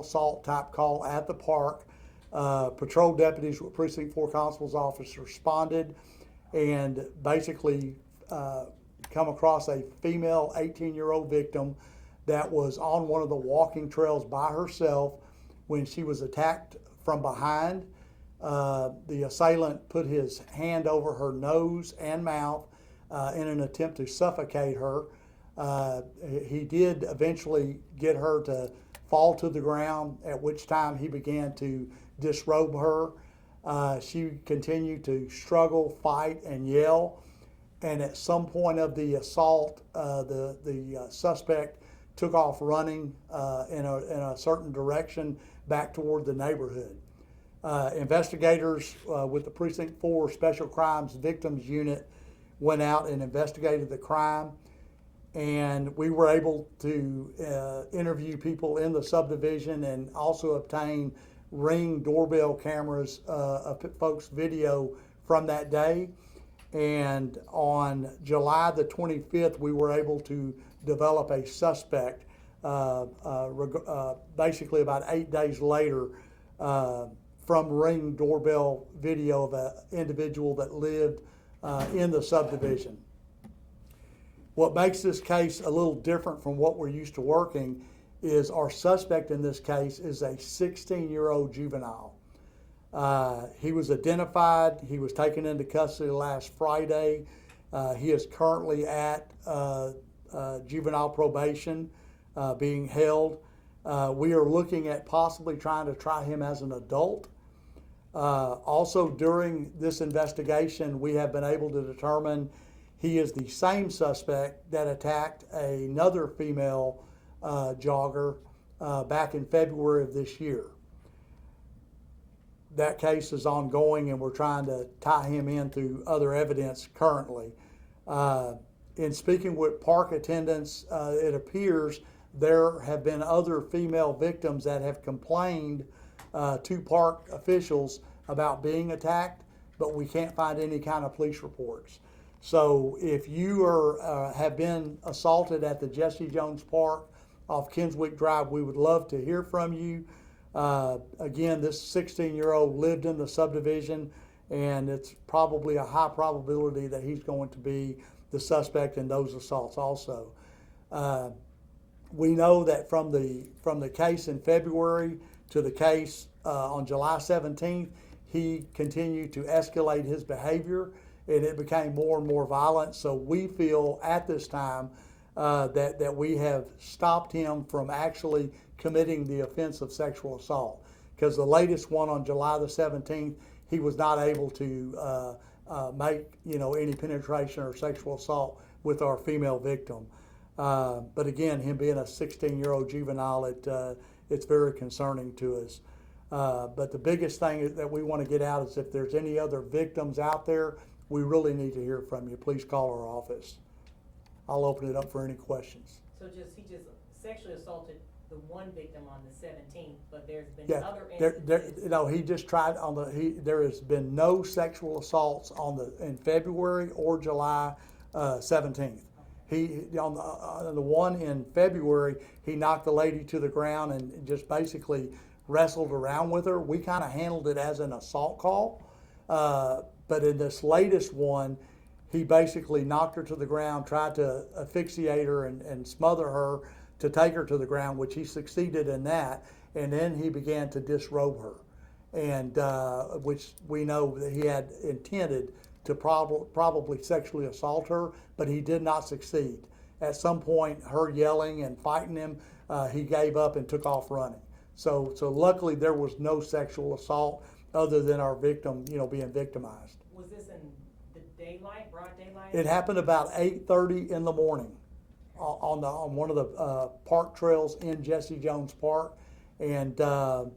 assault type call at the park. Patrol deputies with Precinct 4 Constable's office responded and basically come across a female 18-year-old victim that was on one of the walking trails by herself when she was attacked from behind. The assailant put his hand over her nose and mouth in an attempt to suffocate her. He did eventually get her to fall to the ground, at which time he began to disrobe her. She continued to struggle, fight, and yell. And at some point of the assault, the suspect took off running in a certain direction back toward the neighborhood. Investigators with the Precinct 4 Special Crimes Victims Unit went out and investigated the crime, and we were able to interview people in the subdivision and also obtain Ring doorbell cameras of folks' video from that day. And on July the 25th, we were able to develop a suspect basically about 8 days later from Ring doorbell video of an individual that lived in the subdivision. What makes this case a little different from what we're used to working is our suspect in this case is a 16-year-old juvenile. He was identified. He was taken into custody last Friday. He is currently at juvenile probation being held. We are looking at possibly trying to try him as an adult. Also, during this investigation, we have been able to determine he is the same suspect that attacked another female jogger back in February of this year. That case is ongoing, and we're trying to tie him in through other evidence currently. In speaking with park attendants, it appears there have been other female victims that have complained to park officials about being attacked, but we can't find any kind of police reports. So if you have been assaulted at the Jesse Jones Park off Kinswick Drive, we would love to hear from you. Again, this 16-year-old lived in the subdivision, and it's probably a high probability that he's going to be the suspect in those assaults also. We know that from the case in February to the case on July 17th, he continued to escalate his behavior, and it became more and more violent. So we feel at this time that we have stopped him from actually committing the offense of sexual assault, because the latest one on July the 17th, he was not able to make any penetration or sexual assault with our female victim. But again, him being a 16-year-old juvenile, it's very concerning to us. But the biggest thing that we want to get out is if there's any other victims out there, we really need to hear from you. Please call our office. I'll open it up for any questions. So he just sexually assaulted the one victim on the 17th, but there's been Yeah, other instances. he just tried there has been no sexual assaults in February or July 17th. He on the one in February, he knocked the lady to the ground and just basically wrestled around with her. We kind of handled it as an assault call, but in this latest one, he basically knocked her to the ground, tried to asphyxiate her and smother her to take her to the ground, which he succeeded in that, and then he began to disrobe her, and which we know that he had intended to probably sexually assault her, but he did not succeed. At some point, her yelling and fighting him, he gave up and took off running. So luckily there was no sexual assault other than our victim, being victimized. Was this in the daylight, broad daylight? It happened about 8:30 in the morning on one of the park trails in Jesse Jones Park, and and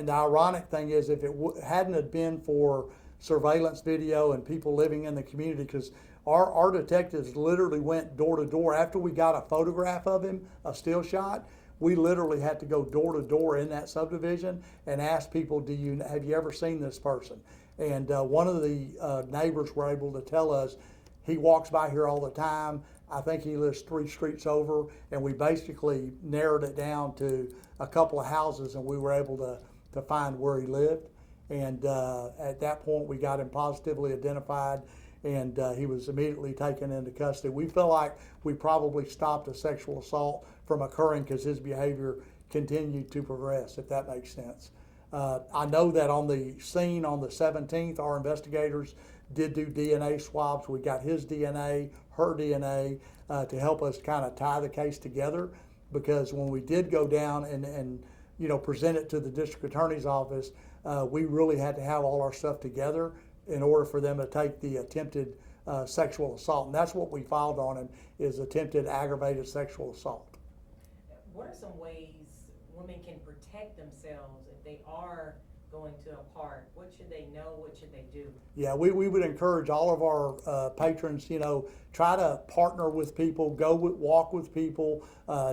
the ironic thing is, if it hadn't have been for surveillance video and people living in the community, because our detectives literally went door to door after we got a photograph of him, a still shot. We literally had to go door to door in that subdivision and ask people, have you ever seen this person? And one of the neighbors were able to tell us, he walks by here all the time. I think he lives 3 streets over, and we basically narrowed it down to a couple of houses, and we were able to find where he lived. And at that point, we got him positively identified, and he was immediately taken into custody. We feel like we probably stopped a sexual assault from occurring because his behavior continued to progress, if that makes sense. I know that on the scene on the 17th, our investigators did do DNA swabs. We got his DNA, her DNA, to help us kind of tie the case together, because when we did go down and present it to the district attorney's office, we really had to have all our stuff together in order for them to take the attempted sexual assault. And that's what we filed on him, is attempted aggravated sexual assault. What are some ways women can protect themselves if they are going to a park? What should they know? What should they do? Yeah, we would encourage all of our patrons, try to partner with people, walk with people,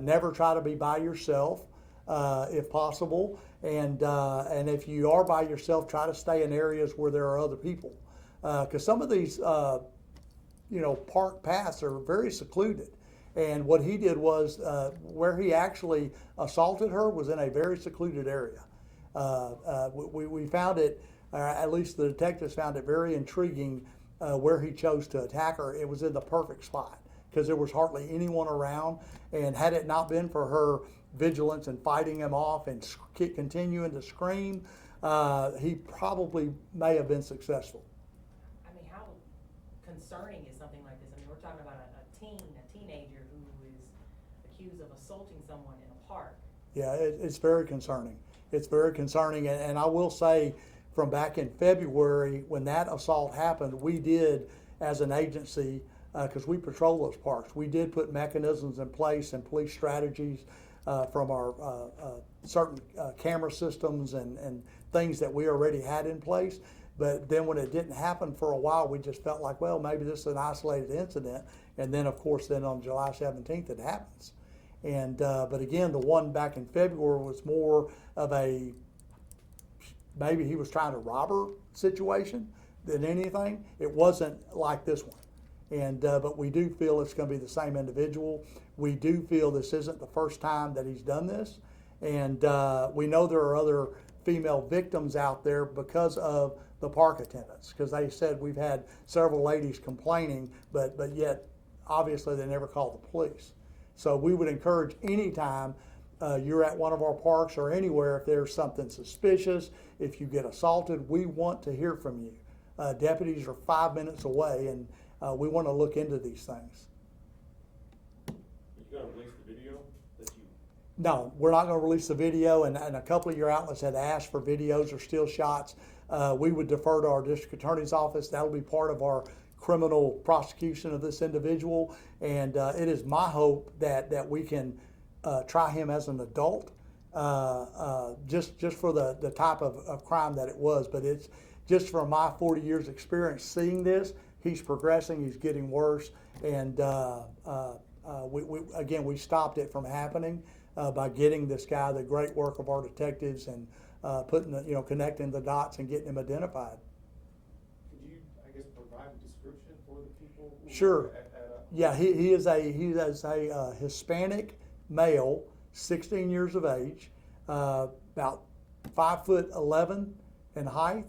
never try to be by yourself if possible. And if you are by yourself, try to stay in areas where there are other people. Because some of these, park paths are very secluded. And what he did was, where he actually assaulted her was in a very secluded area. We found it, at least the detectives found it very intriguing where he chose to attack her. It was in the perfect spot because there was hardly anyone around. And had it not been for her vigilance and fighting him off and continuing to scream, he probably may have been successful. I mean, how concerning is something like this? I mean, we're talking about a teenager who is accused of assaulting someone in a park. Yeah, it's very concerning. It's very concerning, and I will say, from back in February when that assault happened, we did, as an agency, because we patrol those parks, we did put mechanisms in place and police strategies from our certain camera systems and things that we already had in place. But then when it didn't happen for a while, we just felt like, well, maybe this is an isolated incident. And then, of course, then on July 17th, it happens. And but again, the one back in February was more of a, maybe he was trying to rob her situation than anything. It wasn't like this one. And but we do feel it's going to be the same individual. We do feel this isn't the first time that he's done this. And we know there are other female victims out there because of the park attendants, because they said we've had several ladies complaining, but yet obviously they never called the police. So we would encourage anytime you're at one of our parks or anywhere, if there's something suspicious, if you get assaulted, we want to hear from you. Deputies are 5 minutes away, and we want to look into these things. You gonna release the video that you? No, we're not going to release the video, and a couple of your outlets had asked for videos or still shots. We would defer to our district attorney's office. That'll be part of our criminal prosecution of this individual, and it is my hope that we can try him as an adult, just for the type of crime that it was. But it's just from my 40 years experience seeing this, he's progressing, he's getting worse, and we stopped it from happening by getting this guy, the great work of our detectives, and connecting the dots and getting him identified. Could you, I guess, provide a description for the people? Sure. Yeah, he is a Hispanic male, 16 years of age, about 5'11" in height,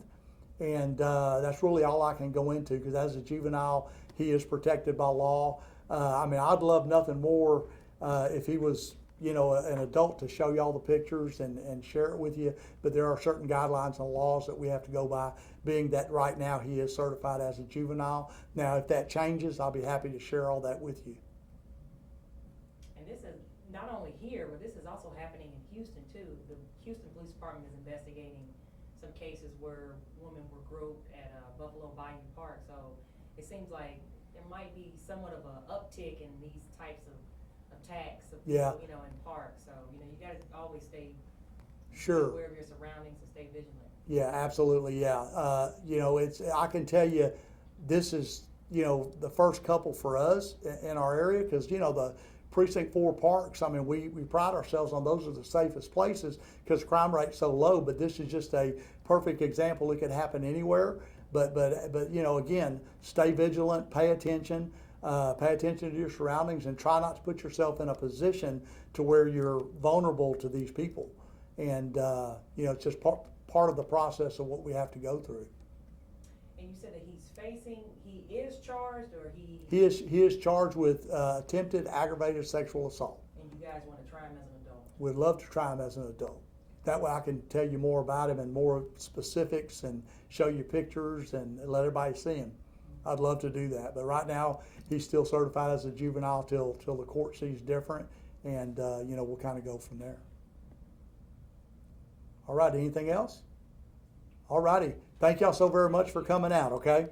and that's really all I can go into, because as a juvenile, he is protected by law. I'd love nothing more if he was, an adult, to show y'all the pictures and share it with you, but there are certain guidelines and laws that we have to go by, being that right now he is certified as a juvenile. Now, if that changes, I'll be happy to share all that with you. And this is not only here, but this is also happening in Houston too. The Houston Police Department is investigating some cases where women were groped at Buffalo Bayou Park. So it seems like there might be somewhat of an uptick in these types of attacks of people, in parks. So, you got to always stay aware of your surroundings and stay vigilant. Yeah, absolutely. Yeah. I can tell you, this is, the first couple for us in our area, because, the Precinct 4 parks, we pride ourselves on those are the safest places because crime rate's so low, but this is just a perfect example. It could happen anywhere, but again, stay vigilant, pay attention. Pay attention to your surroundings and try not to put yourself in a position to where you're vulnerable to these people. And it's just part of the process of what we have to go through. And you said that he is charged, or he? He is charged with attempted aggravated sexual assault. And you guys want to try him as an adult? We'd love to try him as an adult. That way I can tell you more about him and more specifics and show you pictures and let everybody see him. I'd love to do that. But right now, he's still certified as a juvenile till the court sees different. And, we'll kind of go from there. All right, anything else? All righty. Thank y'all so very much for coming out, okay?